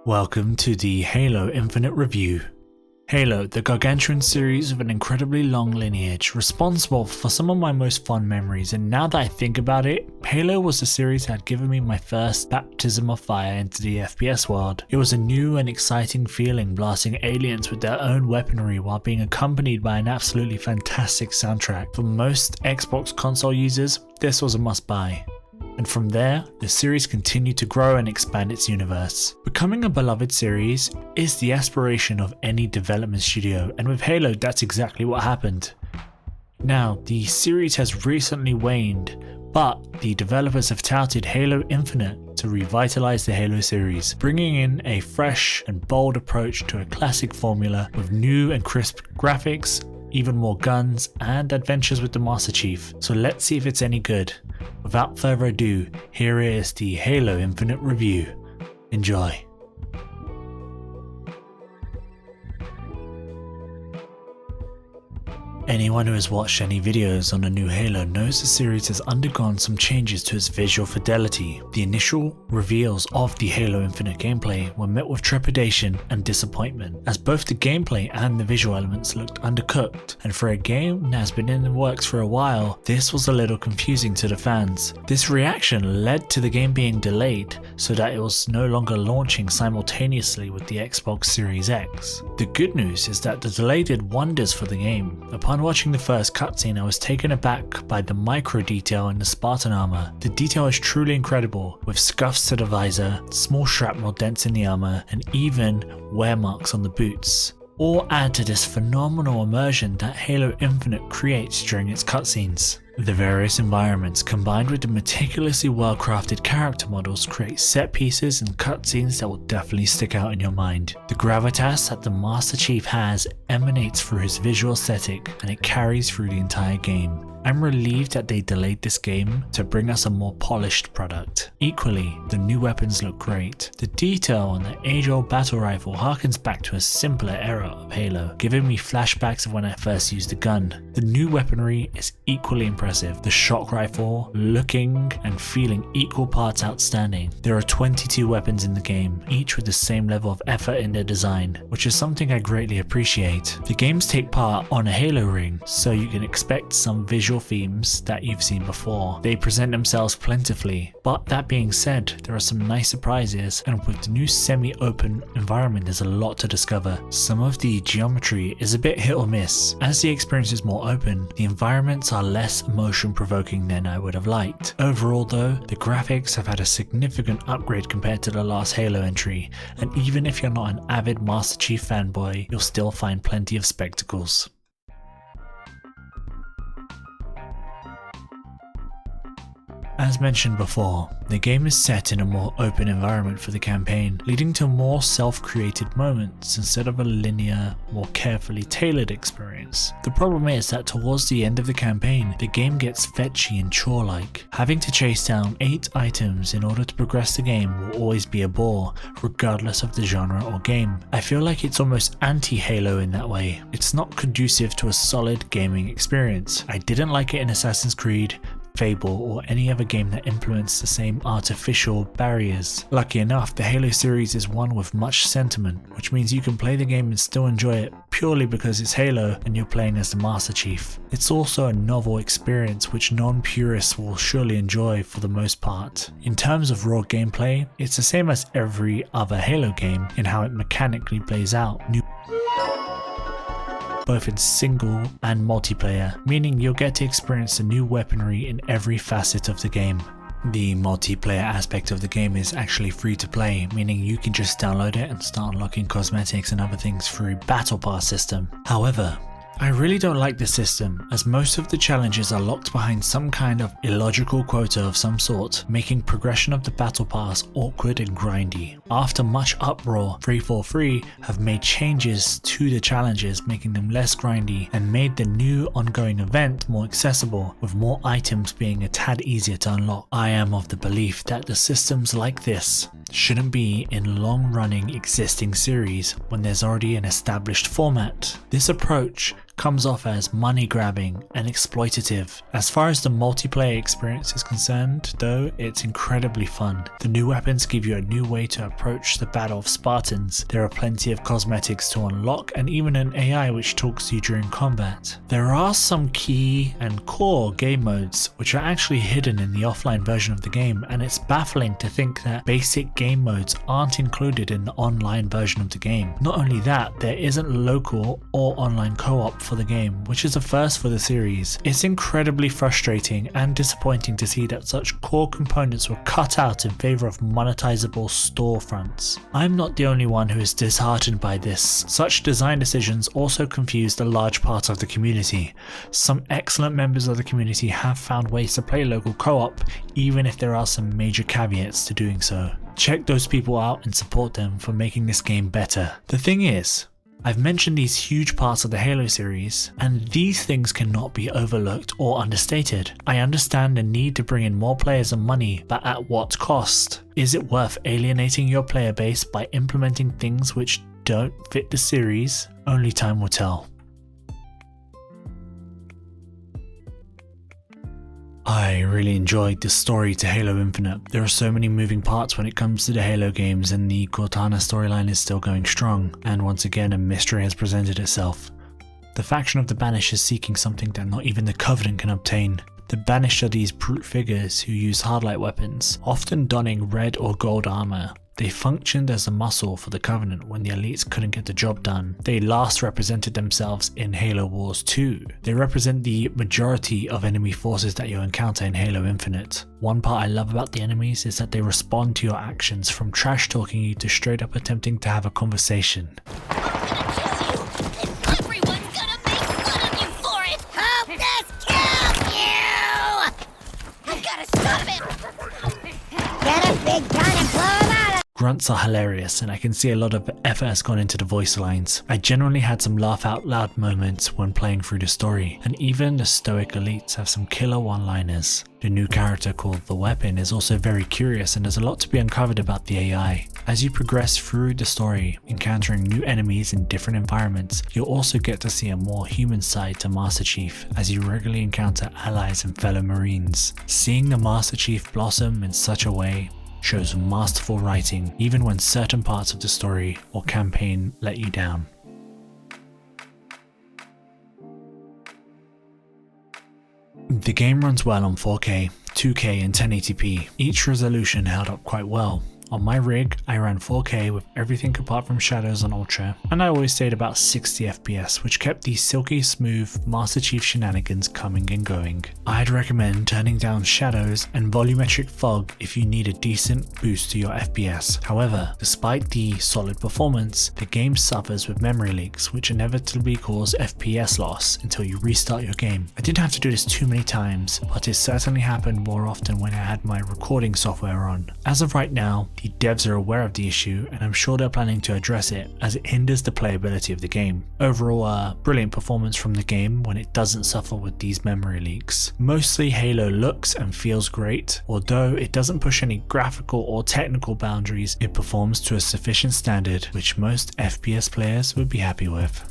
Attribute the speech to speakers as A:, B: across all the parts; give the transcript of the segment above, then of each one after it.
A: Welcome to the Halo Infinite review. Halo, the gargantuan series with an incredibly long lineage, responsible for some of my most fond memories, and now that I think about it, Halo was the series that had given me my first baptism of fire into the FPS world. It was a new and exciting feeling blasting aliens with their own weaponry while being accompanied by an absolutely fantastic soundtrack. For most Xbox console users, this was a must-buy. And from there, the series continued to grow and expand its universe. Becoming a beloved series is the aspiration of any development studio, and with Halo that's exactly what happened. Now, the series has recently waned, but the developers have touted Halo Infinite to revitalize the Halo series, bringing in a fresh and bold approach to a classic formula with new and crisp graphics, even more guns, and adventures with the Master Chief. So let's see if it's any good. Without further ado, here is the Halo Infinite review. Enjoy. Anyone who has watched any videos on the new Halo knows the series has undergone some changes to its visual fidelity. The initial reveals of the Halo Infinite gameplay were met with trepidation and disappointment, as both the gameplay and the visual elements looked undercooked, and for a game that has been in the works for a while, this was a little confusing to the fans. This reaction led to the game being delayed so that it was no longer launching simultaneously with the Xbox Series X. The good news is that the delay did wonders for the game. Upon watching the first cutscene, I was taken aback by the micro detail in the Spartan armor. The detail is truly incredible, with scuffs to the visor, small shrapnel dents in the armor, and even wear marks on the boots. All add to this phenomenal immersion that Halo Infinite creates during its cutscenes. The various environments combined with the meticulously well-crafted character models create set pieces and cutscenes that will definitely stick out in your mind. The gravitas that the Master Chief has emanates through his visual aesthetic, and it carries through the entire game. I'm relieved that they delayed this game to bring us a more polished product. Equally, the new weapons look great. The detail on the age-old battle rifle harkens back to a simpler era of Halo, giving me flashbacks of when I first used the gun. The new weaponry is equally impressive. The shock rifle looking and feeling equal parts outstanding. There are 22 weapons in the game, each with the same level of effort in their design, which is something I greatly appreciate. The games take part on a Halo ring, so you can expect some visual themes that you've seen before. They present themselves plentifully, but that being said, there are some nice surprises, and with the new semi-open environment there's a lot to discover. Some of the geometry is a bit hit or miss. As the experience is more open, the environments are less emotion provoking than I would have liked. Overall though, the graphics have had a significant upgrade compared to the last Halo entry, and even if you're not an avid Master Chief fanboy, you'll still find plenty of spectacles. As mentioned before, the game is set in a more open environment for the campaign, leading to more self-created moments instead of a linear, more carefully tailored experience. The problem is that towards the end of the campaign, the game gets fetchy and chore-like. Having to chase down 8 items in order to progress the game will always be a bore, regardless of the genre or game. I feel like it's almost anti-Halo in that way. It's not conducive to a solid gaming experience. I didn't like it in Assassin's Creed, Fable, or any other game that implements the same artificial barriers. Lucky enough, the Halo series is one with much sentiment, which means you can play the game and still enjoy it purely because it's Halo and you're playing as the Master Chief. It's also a novel experience which non-purists will surely enjoy for the most part. In terms of raw gameplay, it's the same as every other Halo game in how it mechanically plays out, both in single and multiplayer, meaning you'll get to experience the new weaponry in every facet of the game. The multiplayer aspect of the game is actually free to play, meaning you can just download it and start unlocking cosmetics and other things through Battle Pass system. However, I really don't like this system, as most of the challenges are locked behind some kind of illogical quota of some sort, making progression of the Battle Pass awkward and grindy. After much uproar, 343 have made changes to the challenges, making them less grindy, and made the new ongoing event more accessible, with more items being a tad easier to unlock. I am of the belief that the systems like this shouldn't be in long-running existing series when there's already an established format. This approach comes off as money grabbing and exploitative. As far as the multiplayer experience is concerned, though, it's incredibly fun. The new weapons give you a new way to approach the Battle of Spartans. There are plenty of cosmetics to unlock and even an AI which talks to you during combat. There are some key and core game modes which are actually hidden in the offline version of the game, and it's baffling to think that basic game modes aren't included in the online version of the game. Not only that, there isn't local or online co-op for the game, which is a first for the series. It's incredibly frustrating and disappointing to see that such core components were cut out in favor of monetizable storefronts. I'm not the only one who is disheartened by this. Such design decisions also confused a large part of the community. Some excellent members of the community have found ways to play local co-op, even if there are some major caveats to doing so. Check those people out and support them for making this game better. The thing is, I've mentioned these huge parts of the Halo series, and these things cannot be overlooked or understated. I understand the need to bring in more players and money, but at what cost? Is it worth alienating your player base by implementing things which don't fit the series? Only time will tell. I really enjoyed the story to Halo Infinite. There are so many moving parts when it comes to the Halo games, and the Cortana storyline is still going strong, and once again a mystery has presented itself. The faction of the Banished is seeking something that not even the Covenant can obtain. The Banished are these brute figures who use hardlight weapons, often donning red or gold armor. They functioned as a muscle for the Covenant when the elites couldn't get the job done. They last represented themselves in Halo Wars 2. They represent the majority of enemy forces that you'll encounter in Halo Infinite. One part I love about the enemies is that they respond to your actions, from trash talking you to straight up attempting to have a conversation. Grunts are hilarious, and I can see a lot of effort has gone into the voice lines. I genuinely had some laugh out loud moments when playing through the story, and even the stoic elites have some killer one-liners. The new character called The Weapon is also very curious, and there's a lot to be uncovered about the AI. As you progress through the story, encountering new enemies in different environments, you'll also get to see a more human side to Master Chief as you regularly encounter allies and fellow Marines. Seeing the Master Chief blossom in such a way shows masterful writing, even when certain parts of the story or campaign let you down. The game runs well on 4K, 2K and 1080p. Each resolution held up quite well. On my rig, I ran 4K with everything apart from shadows on Ultra, and I always stayed about 60 FPS, which kept the silky smooth Master Chief shenanigans coming and going. I'd recommend turning down shadows and volumetric fog if you need a decent boost to your FPS. However, despite the solid performance, the game suffers with memory leaks, which inevitably cause FPS loss until you restart your game. I didn't have to do this too many times, but it certainly happened more often when I had my recording software on. As of right now, the devs are aware of the issue, and I'm sure they're planning to address it, as it hinders the playability of the game. Overall, a brilliant performance from the game when it doesn't suffer with these memory leaks. Mostly Halo looks and feels great. Although it doesn't push any graphical or technical boundaries, it performs to a sufficient standard which most FPS players would be happy with.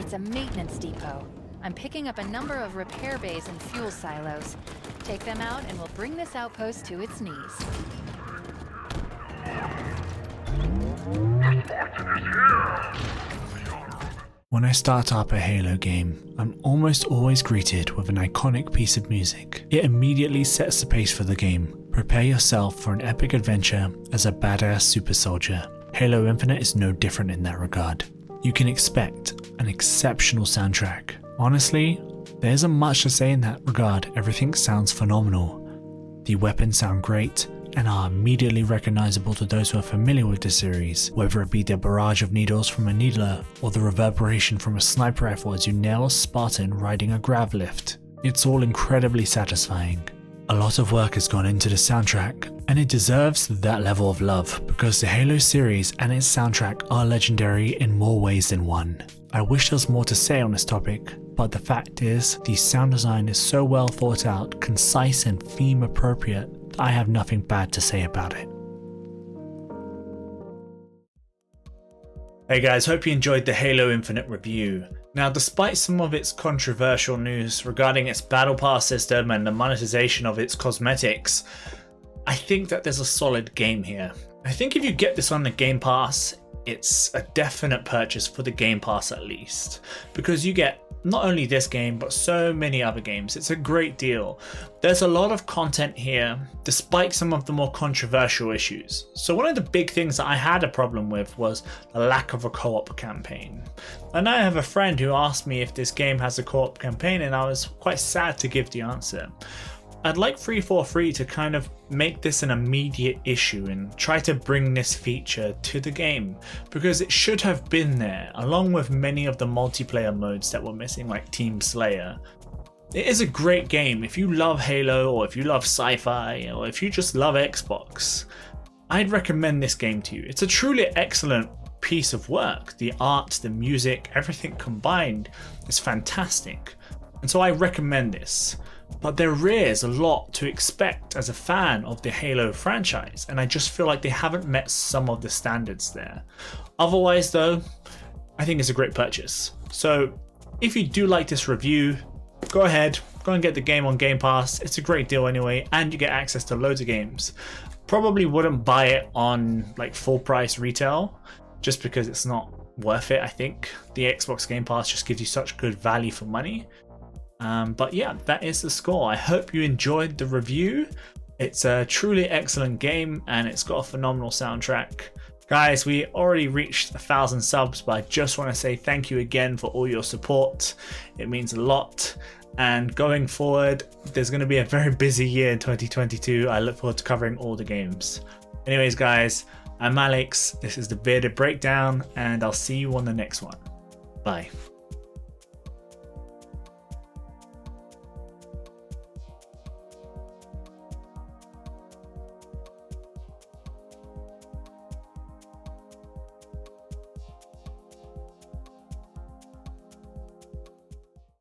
B: It's a maintenance depot. I'm picking up a number of repair bays and fuel silos. Take them out and we'll bring this outpost to its knees.
A: When I start up a Halo game, I'm almost always greeted with an iconic piece of music. It immediately sets the pace for the game. Prepare yourself for an epic adventure as a badass super soldier. Halo Infinite is no different in that regard. you can expect an exceptional soundtrack. Honestly, there isn't much to say in that regard. Everything sounds phenomenal. The weapons sound great and are immediately recognizable to those who are familiar with the series, whether it be the barrage of needles from a needler or the reverberation from a sniper rifle as you nail a Spartan riding a grav lift. It's all incredibly satisfying. A lot of work has gone into the soundtrack, and it deserves that level of love because the Halo series and its soundtrack are legendary in more ways than one. I wish there was more to say on this topic, but the fact is, the sound design is so well thought out, concise and theme appropriate that I have nothing bad to say about it. Hey guys, hope you enjoyed the Halo Infinite review. Now, despite some of its controversial news regarding its battle pass system and the monetization of its cosmetics, I think that there's a solid game here. I think if you get this on the Game Pass, it's a definite purchase for the Game Pass at least, because you get not only this game but so many other games. It's a great deal. There's a lot of content here despite some of the more controversial issues. So one of the big things that I had a problem with was the lack of a co-op campaign. And I have a friend who asked me if this game has a co-op campaign, and I was quite sad to give the answer. I'd like 343 to kind of make this an immediate issue and try to bring this feature to the game, because it should have been there along with many of the multiplayer modes that were missing, like Team Slayer. It is a great game if you love Halo, or if you love sci-fi, or if you just love Xbox. I'd recommend this game to you. It's a truly excellent piece of work. The art, the music, everything combined is fantastic, and so I recommend this. But there is a lot to expect as a fan of the Halo franchise, and I just feel like they haven't met some of the standards there. Otherwise though, I think it's a great purchase. So if you do like this review, go ahead, go and get the game on Game Pass. It's a great deal anyway, and you get access to loads of games. Probably wouldn't buy it on like full price retail, just because it's not worth it. I think the Xbox Game Pass just gives you such good value for money. But yeah, that is the score. I hope you enjoyed the review. It's a truly excellent game, and it's got a phenomenal soundtrack. Guys, we already reached 1,000 subs, but I just want to say thank you again for all your support. It means a lot. And going forward, there's going to be a very busy year in 2022. I look forward to covering all the games. Anyways, guys, I'm Alex. This is the Bearded Breakdown, and I'll see you on the next one. Bye.